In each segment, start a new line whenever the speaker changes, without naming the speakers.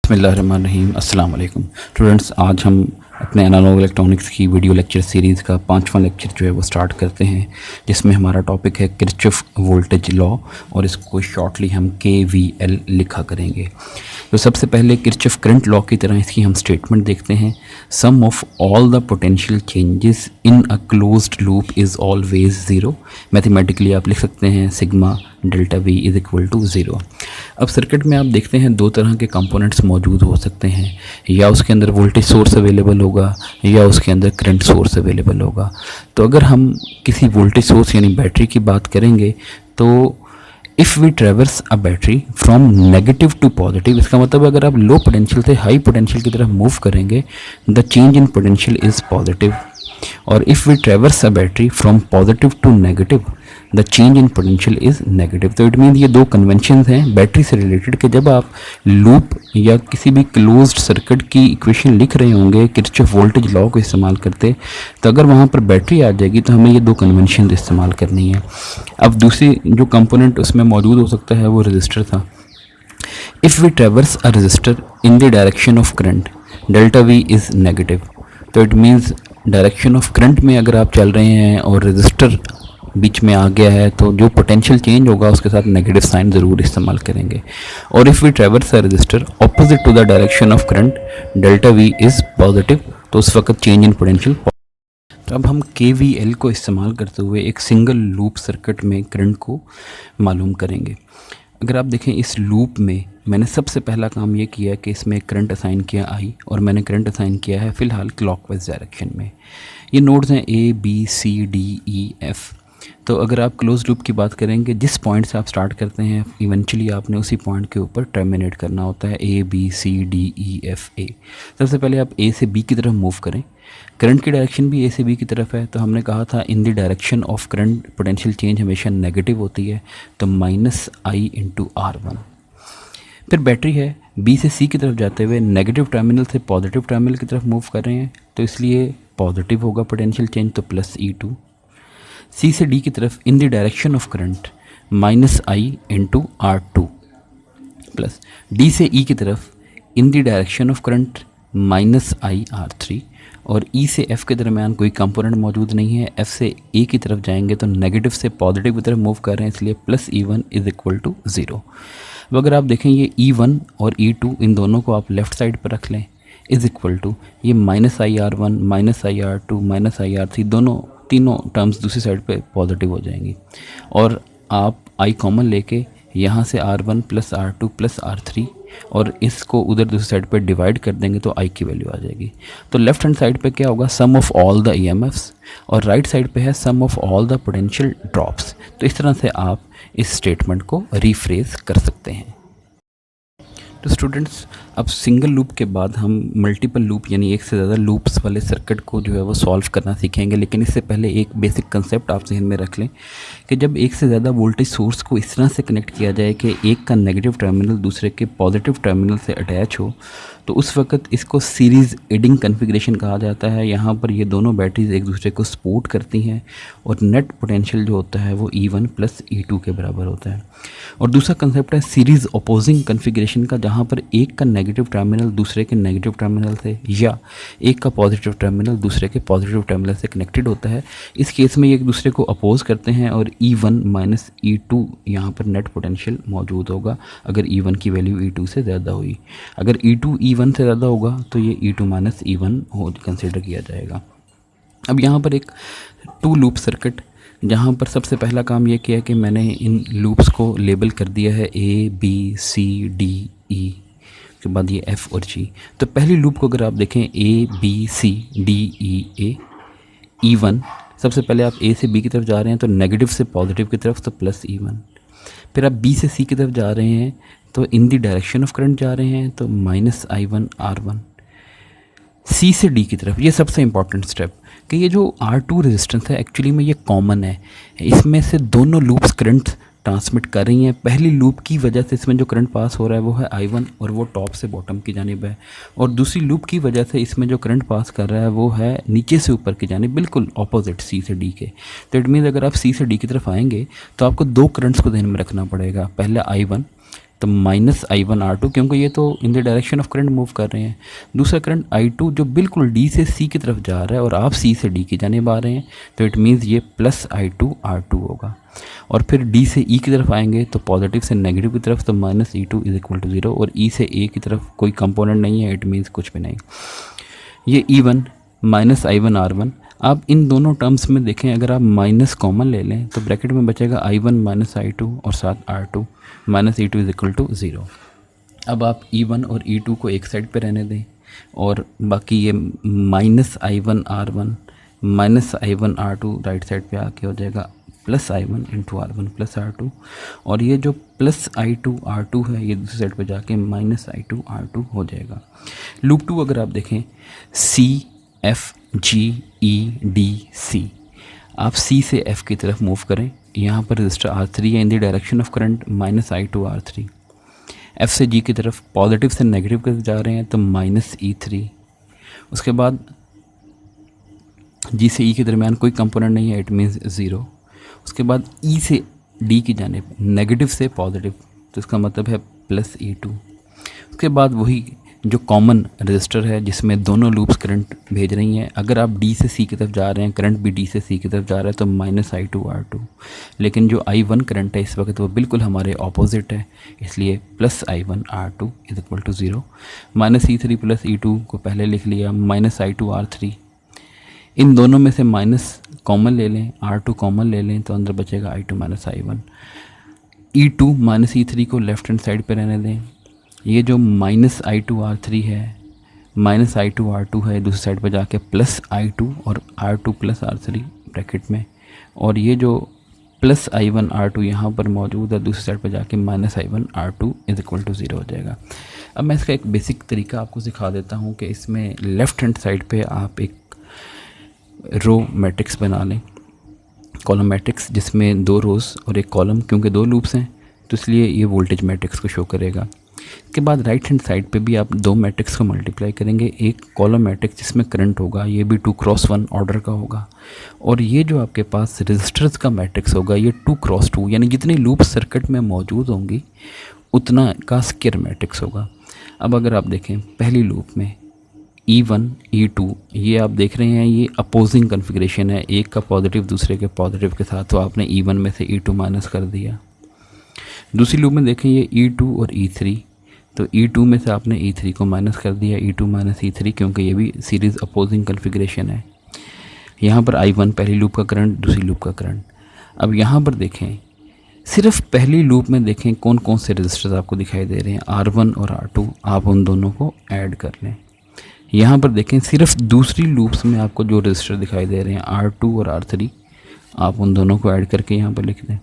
बिस्मिल्लाहिर्रहमानिर्रहीम। अस्सलाम वालेकुम स्टूडेंट्स, आज हम अपने एनालॉग इलेक्ट्रॉनिक्स की वीडियो लेक्चर सीरीज़ का 5वां लेक्चर जो है वो स्टार्ट करते हैं, जिसमें हमारा टॉपिक है किरचॉफ वोल्टेज लॉ और इसको शॉर्टली हम KVL लिखा करेंगे। तो सबसे पहले किरचॉफ करंट लॉ की तरह इसकी हम स्टेटमेंट देखते हैं। Sum of all the potential changes in a closed loop is always zero. Mathematically आप लिख सकते हैं sigma delta V is equal to zero. अब सर्किट में आप देखते हैं दो तरह के कंपोनेंट्स मौजूद हो सकते हैं, या उसके अंदर वोल्टेज सोर्स अवेलेबल होगा या उसके अंदर करंट सोर्स अवेलेबल होगा। तो अगर हम किसी वोल्टेज सोर्स यानी बैटरी की बात करेंगे तो if we traverse a battery from negative to positive, इसका मतलब अगर आप लो पोटेंशियल से हाई पोटेंशियल की तरफ मूव करेंगे the change in potential is positive. और if we traverse a battery from positive to negative the change in potential is negative. तो इट मीन ये दो कन्वेंशन हैं बैटरी से रिलेटेड कि जब आप लूप या किसी भी क्लोज्ड सर्किट की इक्वेशन लिख रहे होंगे किरचॉफ वोल्टेज लॉ को इस्तेमाल करते, तो अगर वहाँ पर बैटरी आ जाएगी तो हमें ये दो कन्वेंशन इस्तेमाल करनी है। अब दूसरी जो कंपोनेंट उसमें मौजूद हो सकता है वो रजिस्टर था। If we traverse a register in the direction of current delta V is negative. तो it means direction of current में अगर आप चल रहे हैं और रजिस्टर बीच में आ गया है तो जो पोटेंशियल चेंज होगा उसके साथ नेगेटिव साइन ज़रूर इस्तेमाल करेंगे। और if we traverse a resistor opposite to the direction of current delta V is positive, तो उस वक्त चेंज इन पोटेंशियल। तो अब हम KVL को इस्तेमाल करते हुए एक सिंगल लूप सर्किट में करंट को मालूम करेंगे। अगर आप देखें इस लूप में मैंने सबसे पहला काम ये किया कि इसमें करंट असाइन किया I, और मैंने करंट असाइन किया है फ़िलहाल क्लॉकवाइज डायरेक्शन में। ये नोड्स हैं A B C D E F। तो अगर आप क्लोज लूप की बात करेंगे जिस पॉइंट से आप स्टार्ट करते हैं इवेंचुअली आपने उसी पॉइंट के ऊपर टर्मिनेट करना होता है A B C D E F A। सबसे पहले आप A से B की तरफ मूव करें। करंट की डायरेक्शन भी A से B की तरफ है, तो हमने कहा था इन the direction of current potential change हमेशा नेगेटिव होती है, तो -I × R1। फिर बैटरी है B से C की तरफ जाते हुए नेगेटिव टर्मिनल से पॉजिटिव टर्मिनल की तरफ मूव कर रहे हैं, तो इसलिए पॉजिटिव होगा पोटेंशियल चेंज, तो +E2। C से D की तरफ इन the direction of current -I × R2 plus D से E की तरफ इन the direction of current -I R3। और E से F के दरमियान कोई कंपोनेंट मौजूद नहीं है। F से A की तरफ जाएंगे तो नेगेटिव से पॉजिटिव की तरफ मूव कर रहे हैं, इसलिए +E1 इज़ इक्वल टू 0। अब अगर आप देखें ये E1 और E2 इन दोनों को आप लेफ़्ट साइड पर रख लें इज़ इक्वल टू ये -IR1 -IR2 -IR3 दोनों तीनों टर्म्स दूसरी साइड पे पॉजिटिव हो जाएंगी। और आप I कॉमन लेके यहाँ से R1 + R2 + R3 और इसको उधर दूसरी साइड पे डिवाइड कर देंगे तो I की वैल्यू आ जाएगी। तो लेफ्ट हैंड साइड पे क्या होगा, sum of all the EMFs, और राइट साइड पे है sum of all the potential drops. तो इस तरह से आप इस स्टेटमेंट को रीफ्रेज कर सकते हैं। तो स्टूडेंट्स, अब सिंगल लूप के बाद हम मल्टीपल लूप यानी एक से ज़्यादा लूप्स वाले सर्किट को जो है वो सॉल्व करना सीखेंगे। लेकिन इससे पहले एक बेसिक कंसेप्ट आप जहन में रख लें कि जब एक से ज़्यादा वोल्टेज सोर्स को इस तरह से कनेक्ट किया जाए कि एक का नेगेटिव टर्मिनल दूसरे के पॉजिटिव टर्मिनल से अटैच हो, तो उस वक्त इसको सीरीज़ एडिंग कन्फिग्रेशन कहा जाता है। यहाँ पर ये दोनों बैटरीज एक दूसरे को सपोर्ट करती हैं और नेट पोटेंशियल जो होता है वो E1 + E2 के बराबर होता है। और दूसरा कंसेप्ट है सीरीज़ अपोजिंग कन्फिग्रेशन का, जहाँ पर एक का नेगेटिव टर्मिनल दूसरे के नेगेटिव टर्मिनल से या एक का पॉजिटिव टर्मिनल दूसरे के पॉजिटिव टर्मिनल से कनेक्टेड होता है। इस केस में ये एक दूसरे को अपोज करते हैं और E1 - E2 यहाँ पर नेट पोटेंशियल मौजूद होगा अगर E1 की वैल्यू E2 से ज़्यादा हुई। अगर E2 E1 से ज़्यादा होगा तो ये E2 - E1 हो कंसिडर किया जाएगा। अब यहाँ पर एक 2 लूप सर्किट, जहाँ पर सबसे पहला काम ये किया कि मैंने इन लूप्स को लेबल कर दिया है A B C D E के बाद ये F और G। तो पहली लूप को अगर आप देखें A B C D E A E1, सबसे पहले आप A से B की तरफ जा रहे हैं तो नेगेटिव से पॉजिटिव की तरफ, तो +E1। फिर आप B से C की तरफ जा रहे हैं तो इन दी डायरेक्शन ऑफ करंट जा रहे हैं तो -I1 R1। C से D की तरफ, ये सबसे इंपॉर्टेंट स्टेप कि ये जो R2 रेजिस्टेंस है एक्चुअली में ये कॉमन है, इसमें से दोनों लूप्स करंट ट्रांसमिट कर रही हैं। पहली लूप की वजह से इसमें जो करंट पास हो रहा है वो है I1 और वो टॉप से बॉटम की जानिब है, और दूसरी लूप की वजह से इसमें जो करंट पास कर रहा है वो है नीचे से ऊपर की जानिब, बिल्कुल ऑपोजिट C से D के। तो इट मीन्स अगर आप C से D की तरफ आएंगे तो आपको दो करंट्स को ध्यान में रखना पड़ेगा। पहला I1 तो -I1R2, क्योंकि ये तो इन the direction of current move कर रहे हैं। दूसरा करंट I2 जो बिल्कुल D से C की तरफ जा रहा है और आप C से D की जानिब आ रहे हैं, तो इट मीन्स ये +I2R2 होगा। और फिर D से E की तरफ आएंगे तो पॉजिटिव से नेगेटिव की तरफ, तो -E2 = 0, और E से A की तरफ कोई कंपोनेंट नहीं है, इट मीन्स कुछ भी नहीं। ये E1 -I1R1, आप इन दोनों टर्म्स में देखें, अगर आप माइनस कॉमन ले लें तो ब्रैकेट में बचेगा I1 -I2 और साथ R2, -E2 = 0। अब आप E1 और E2 को एक साइड पे रहने दें और बाकी ये -I1R1 -I1R2 राइट साइड पे आके हो जाएगा +I1 × R1 + R2, और ये जो +I2R2 है ये दूसरी साइड पे जाके -I2R2 हो जाएगा। लूप 2 अगर आप देखें, C F G E D C, आप C से F की तरफ मूव करें, यहाँ पर रजिस्टर R3 है इन the direction of current -I2R3। F से G की तरफ पॉजिटिव से नेगेटिव की तरफ जा रहे हैं तो -E3। उसके बाद G से E के दरमियान कोई कंपोनेंट नहीं है, इट मीन्स 0। उसके बाद E से D की जानिब नेगेटिव से पॉजिटिव, तो इसका मतलब है +E2। उसके बाद वही जो कॉमन रजिस्टर है जिसमें दोनों लूप्स करंट भेज रही हैं, अगर आप D से C की तरफ जा रहे हैं, करंट भी D से C की तरफ जा रहा है तो -I2R2, लेकिन जो I1 करंट है इस वक्त वो बिल्कुल हमारे ऑपोजिट है, इसलिए +I1R2 = 0। -E3 + E2 को पहले लिख लिया, -I2R3, इन दोनों में से माइनस कॉमन ले लें, R2 कॉमन ले लें तो अंदर बचेगा I2 - I1। E2 -E3 को लेफ्ट हैंड साइड पे रहने दें, ये जो -I2R3 है -I2R2 है दूसरी साइड पर जाके +I2 और R2 + R3 ब्रैकेट में, और ये जो +I1R2 यहाँ पर मौजूद है दूसरी साइड पर जाके -I1R2 = 0 हो जाएगा। अब मैं इसका एक बेसिक तरीका आपको सिखा देता हूँ कि इसमें लेफ़्ट हैंड साइड पे आप एक रो मैट्रिक्स बना लें, कॉलम मैट्रिक्स, जिसमें 2 रोज़ और एक कॉलम, क्योंकि 2 लूप्स हैं तो इसलिए ये वोल्टेज मैट्रिक्स को शो करेगा। इसके बाद राइट हैंड साइड पे भी आप 2 मैट्रिक्स को मल्टीप्लाई करेंगे, एक कॉलम मैट्रिक्स जिसमें करंट होगा, ये भी 2x1 ऑर्डर का होगा, और ये जो आपके पास रजिस्टर्स का मैट्रिक्स होगा ये 2x2, यानी जितनी लूप सर्किट में मौजूद होंगी उतना का स्क्वायर मैट्रिक्स होगा। अब अगर आप देखें पहली लूप में E1 E2, ये आप देख रहे हैं ये अपोजिंग कन्फिग्रेशन है, एक का पॉजिटिव दूसरे के पॉजिटिव के साथ, तो आपने E1 में से E2 माइनस कर दिया। दूसरी लूप में देखें ये E2 और E3, तो E2 में से आपने E3 को माइनस कर दिया, E2 - E3, क्योंकि ये भी सीरीज़ अपोजिंग कन्फिग्रेशन है। यहाँ पर I1 पहली लूप का करंट, दूसरी लूप का करंट। अब यहाँ पर देखें सिर्फ पहली लूप में देखें कौन कौन से रजिस्टर्स आपको दिखाई दे रहे हैं, R1 और R2, आप उन दोनों को ऐड कर लें। यहाँ पर देखें सिर्फ दूसरी लूप्स में आपको जो रजिस्टर दिखाई दे रहे हैं R2 और R3, आप उन दोनों को ऐड करके यहाँ पर लिख दें।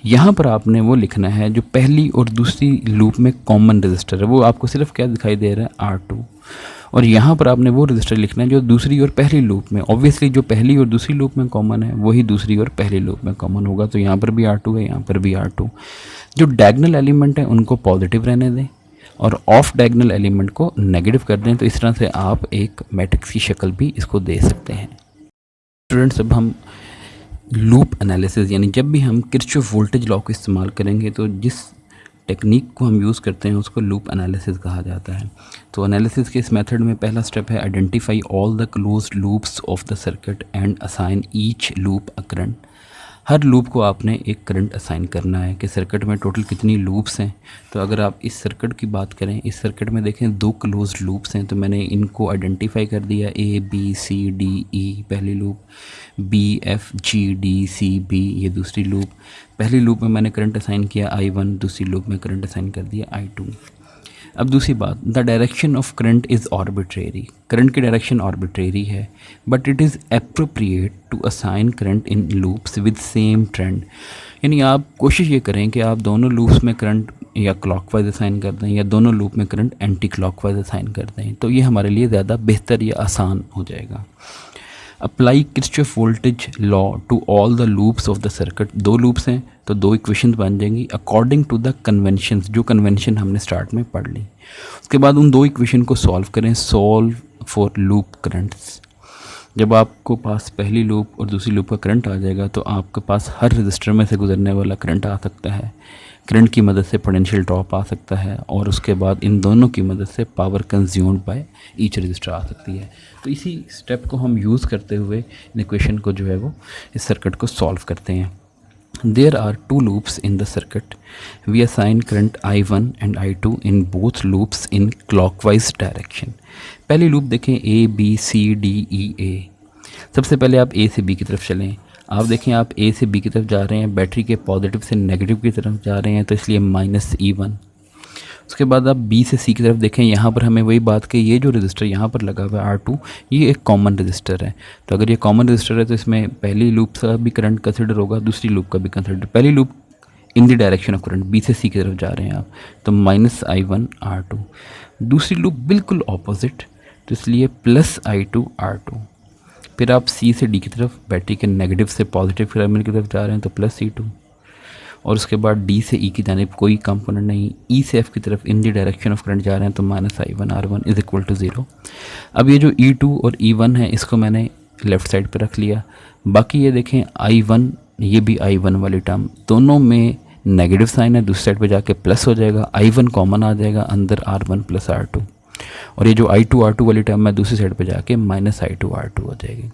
यहाँ पर आपने वो लिखना है जो पहली और दूसरी लूप में कॉमन रजिस्टर है, वो आपको सिर्फ क्या दिखाई दे रहा है R2, और यहाँ पर आपने वो रजिस्टर लिखना है जो दूसरी और पहली लूप में, ऑब्वियसली जो पहली और दूसरी लूप में कॉमन है वही दूसरी और पहली लूप में कॉमन होगा, तो यहाँ पर भी R2 है, यहाँ पर भी R2। जो डायगोनल एलिमेंट है उनको पॉजिटिव रहने दें और ऑफ डायगोनल एलिमेंट को नेगेटिव कर दें, तो इस तरह से आप एक मैट्रिक्स की शक्ल भी इसको दे सकते हैं। स्टूडेंट्स, अब हम लूप एनालिसिस, यानी जब भी हम किरचॉफ वोल्टेज लॉ को इस्तेमाल करेंगे तो जिस टेक्निक को हम यूज़ करते हैं उसको लूप एनालिसिस कहा जाता है। तो एनालिसिस के इस मेथड में पहला स्टेप है identify all the closed loops of the circuit and assign each loop a current. Her loop को आपने एक करंट असाइन करना है कि सर्किट में टोटल कितनी लूप्स हैं। तो अगर आप इस सर्किट की बात करें, इस सर्किट में देखें 2 क्लोज्ड लूप्स हैं, तो मैंने इनको आइडेंटिफाई कर दिया, A B C D E पहली loop, B F G D C B ये दूसरी लूप। पहली लूप में मैंने करंट असाइन किया I1, दूसरी लूप में करंट असाइन कर दिया I2। अब दूसरी बात, the direction of current is arbitrary, current की डायरेक्शन आर्बिट्रेरी है, but it is appropriate to assign current in loops with same trend. यानी आप कोशिश ये करें कि आप दोनों लूप्स में करंट या क्लॉकवाइज असाइन कर दें या दोनों लूप में करंट एंटी क्लॉकवाइज असाइन कर दें, तो ये हमारे लिए ज़्यादा बेहतर या आसान हो जाएगा। Apply Kirchhoff voltage law to all the loops of the circuit. 2 loops हैं तो 2 इक्वेशन बन जाएंगी अकॉर्डिंग टू द कन्वेंशन, जो कन्वेंशन हमने स्टार्ट में पढ़ ली। उसके बाद उन 2 इक्वेशन को सॉल्व करें, सॉल्व फॉर लूप करंट्स। जब आपको पास पहली लूप और दूसरी लूप का करंट आ जाएगा तो आपके पास हर रजिस्टर में से गुजरने वाला करंट आ सकता है। करंट की मदद से पोटेंशियल ड्रॉप आ सकता है, और उसके बाद इन दोनों की मदद से power consumed by each register आ सकती है। तो इसी स्टेप को हम यूज़ करते हुए इन इक्वेशन को जो है वो इस सर्किट को सॉल्व करते हैं। There are two loops in the circuit. We assign current I1 and I2 in both loops in clockwise direction. पहली लूप देखें A B C D E A। सबसे पहले आप A से B की तरफ चलें। आप देखें आप A से B की तरफ जा रहे हैं, बैटरी के पॉजिटिव से नेगेटिव की तरफ जा रहे हैं, तो इसलिए -E1। उसके बाद आप B से C की तरफ देखें, यहाँ पर हमें वही बात कि ये जो रजिस्टर यहाँ पर लगा हुआ है R2, ये एक कॉमन रजिस्टर है। तो अगर ये कॉमन रजिस्टर है तो इसमें पहली लूप का भी करंट कंसिडर होगा, दूसरी लूप का भी कंसिडर। पहली loop in the direction of current, B से C की तरफ जा रहे हैं आप, तो -I1 R2। दूसरी लूप बिल्कुल ऑपोजिट, तो इसलिए +I2 R2। फिर आप C से D की तरफ, बैटरी के नेगेटिव से पॉजिटिव टर्मिनल की तरफ जा रहे हैं, तो +E2। और उसके बाद D से E की जानिब कोई कंपोनेंट नहीं, E से F की तरफ इन द डायरेक्शन ऑफ करंट जा रहे हैं, तो -I1 R1 = 0। अब ये जो E2 और E1 है इसको मैंने लेफ़्ट साइड पे रख लिया। बाकी ये देखें I1, ये भी I1 वाली टर्म, दोनों में नेगेटिव साइन है, दूसरी साइड पे जाके प्लस हो जाएगा, I1 कॉमन आ जाएगा, अंदर R1 + R2। और ये जो I2 R2 वाली टर्म है दूसरी साइड पे जाके -I2 R2 हो जाएगी।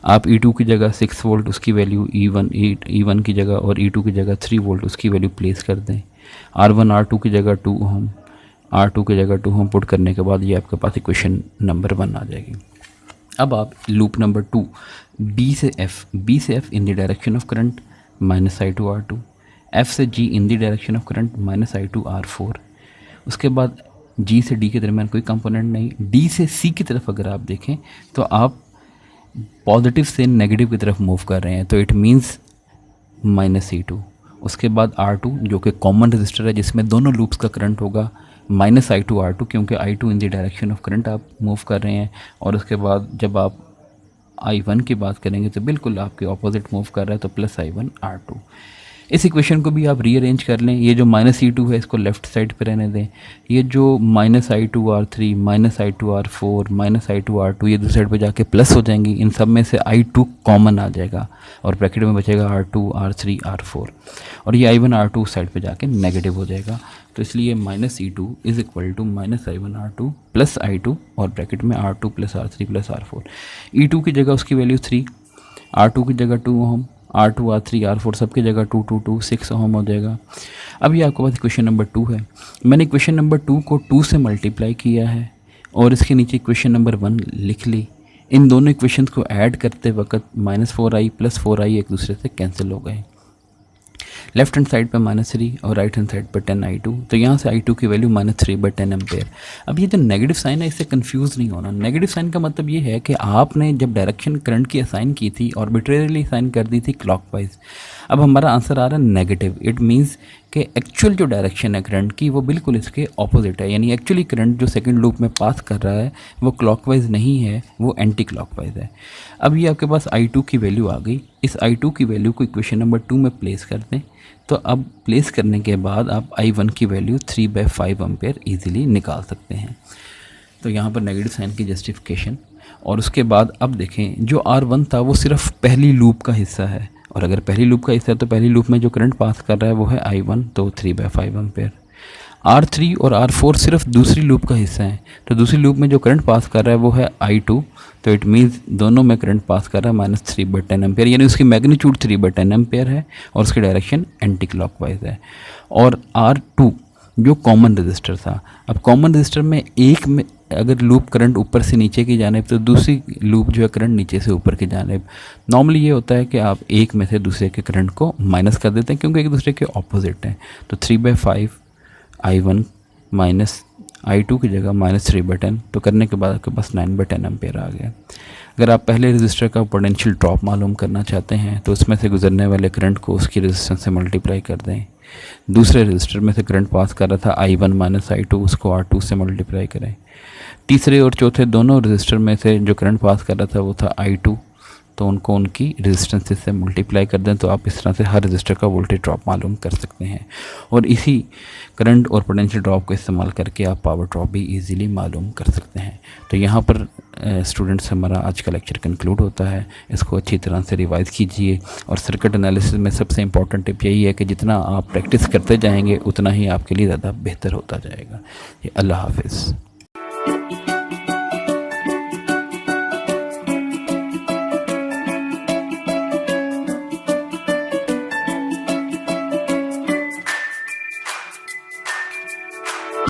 आप E2 की जगह 6 वोल्ट उसकी वैल्यू E1 की जगह और E2 की जगह 3 वोल्ट उसकी वैल्यू प्लेस कर दें। R1 R2 की जगह 2 ओम, R2 की जगह 2 ओम पुट करने के बाद ये आपके पास इक्वेशन नंबर 1 आ जाएगी। अब आप लूप नंबर 2 B से F in the direction of current -I2 R2, F से G in the direction of current -I2 R4। उसके बाद G से D के दरमियान कोई कंपोनेंट नहीं। D से C की तरफ अगर आप देखें तो आप पॉजिटिव से नेगेटिव की तरफ मूव कर रहे हैं, तो इट मींस -E2। उसके बाद R2 जो कि कॉमन रजिस्टर है जिसमें दोनों लूप्स का करंट होगा, -I2 R2, क्योंकि I2 in the direction of current आप मूव कर रहे हैं। और उसके बाद जब आप I1 की बात करेंगे तो बिल्कुल आपके ऑपोजिट मूव कर रहा है, तो +I1 R2। इस इक्वेशन को भी आप रीअरेंज कर लें। ये जो -E2 है इसको लेफ़्ट साइड पे रहने दें। ये जो -I2 R3, -I2 R4, -I2 R2 ये दूसरी साइड पे जाके प्लस हो जाएंगी। इन सब में से I2 कॉमन आ जाएगा और ब्रैकेट में बचेगा R2 R3 R4, और ये I1 R2 साइड पे जाके नेगेटिव हो जाएगा। तो इसलिए -E2 = -I1 R2 + I2 और ब्रैकेट में R2 + R3 + R4। E2 की जगह उसकी वैल्यू 3, R2 की जगह 2 ओम, R2 R3 R4 सब की जगह 2 2 2 6 ओम हो जाएगा। अब ये आपके पास इक्वेशन नंबर 2 है। मैंने इक्वेशन नंबर 2 को 2 से मल्टीप्लाई किया है और इसके नीचे इक्वेशन नंबर 1 लिख ली। इन दोनों इक्वेशंस को ऐड करते वक्त -4i + 4i एक दूसरे से कैंसिल हो गए। लेफ्ट हैंड साइड पे -3 और राइट हैंड साइड पे 10i2, तो यहाँ से I2 की वैल्यू -3/10 एम्पेयर। अब ये जो नेगेटिव साइन है इससे कंफ्यूज नहीं होना। नेगेटिव साइन का मतलब ये है कि आपने जब डायरेक्शन करंट की असाइन की थी आर्बिट्रेरीली असाइन कर दी थी क्लॉकवाइज, अब हमारा आंसर आ रहा है नेगेटिव। इट मीन्स कि एक्चुअल जो डायरेक्शन है करंट की वो बिल्कुल इसके ऑपोजिट है, यानी एक्चुअली करंट जो सेकंड लूप में पास कर रहा है वो क्लॉकवाइज नहीं है, वो एंटी क्लॉकवाइज है। अब ये आपके पास I2 की वैल्यू आ गई। इस I2 की वैल्यू को इक्वेशन नंबर 2 में प्लेस कर दें। तो अब प्लेस करने के बाद आप I1 की वैल्यू 3/5 एम्पेयर ईजिली निकाल सकते हैं। तो यहाँ पर नेगेटिव साइन की जस्टिफिकेशन। और उसके बाद अब देखें जो R1 था वो सिर्फ पहली लूप का हिस्सा है, और अगर पहली लूप का हिस्सा है तो पहली लूप में जो करंट पास कर रहा है वो है I1, तो 3/5 एम्पेयर। R3 और R4 सिर्फ दूसरी लूप का हिस्सा है, तो दूसरी लूप में जो करंट पास कर रहा है वो है I2, तो इट मीन्स दोनों में करंट पास कर रहा है -3/10 एम्पेयर, यानी उसकी मैग्नीट्यूड 3/10 एम्पेयर है और उसकी डायरेक्शन एंटी क्लॉकवाइज है। और R2 जो कॉमन रजिस्टर था, अब कॉमन रजिस्टर में एक में अगर लूप करंट ऊपर से नीचे की जानिब तो दूसरी लूप जो है करंट नीचे से ऊपर की जानिब। नॉर्मली ये होता है कि आप एक में से दूसरे के करंट को माइनस कर देते हैं क्योंकि एक दूसरे के ऑपोजिट हैं। तो 3/5 I1 माइनस I2 की जगह -3/10, तो करने के बाद आपके पास 9/10 एम्पेयर आ गया। अगर आप पहले रजिस्टर का पोटेंशियल ड्रॉप मालूम करना चाहते हैं तो उसमें से गुजरने वाले करंट को उसकी रेजिस्टेंस से मल्टीप्लाई कर दें। दूसरे रजिस्टर में से करंट पास कर रहा था I1 - I2, उसको R2 से मल्टीप्लाई करें। तीसरे और चौथे दोनों रजिस्टर में से जो करंट पास कर रहा था वो था I2, तो उनको उनकी रेजिस्टेंसेस से मल्टीप्लाई कर दें, तो आप इस तरह से हर रजिस्टर का वोल्टेज ड्रॉप मालूम कर सकते हैं। और इसी करंट और पोटेंशियल ड्रॉप को इस्तेमाल करके आप पावर ड्रॉप भी इजीली मालूम कर सकते हैं। तो यहाँ पर स्टूडेंट्स हमारा आज का लेक्चर कंक्लूड होता है। इसको अच्छी तरह से रिवाइज़ कीजिए। और सर्किट एनालिसिस में सबसे इम्पॉर्टेंट टिप यही है कि जितना आप प्रैक्टिस करते जाएंगे उतना ही आपके लिए ज़्यादा बेहतर होता जाएगा। अल्लाह हाफिज़।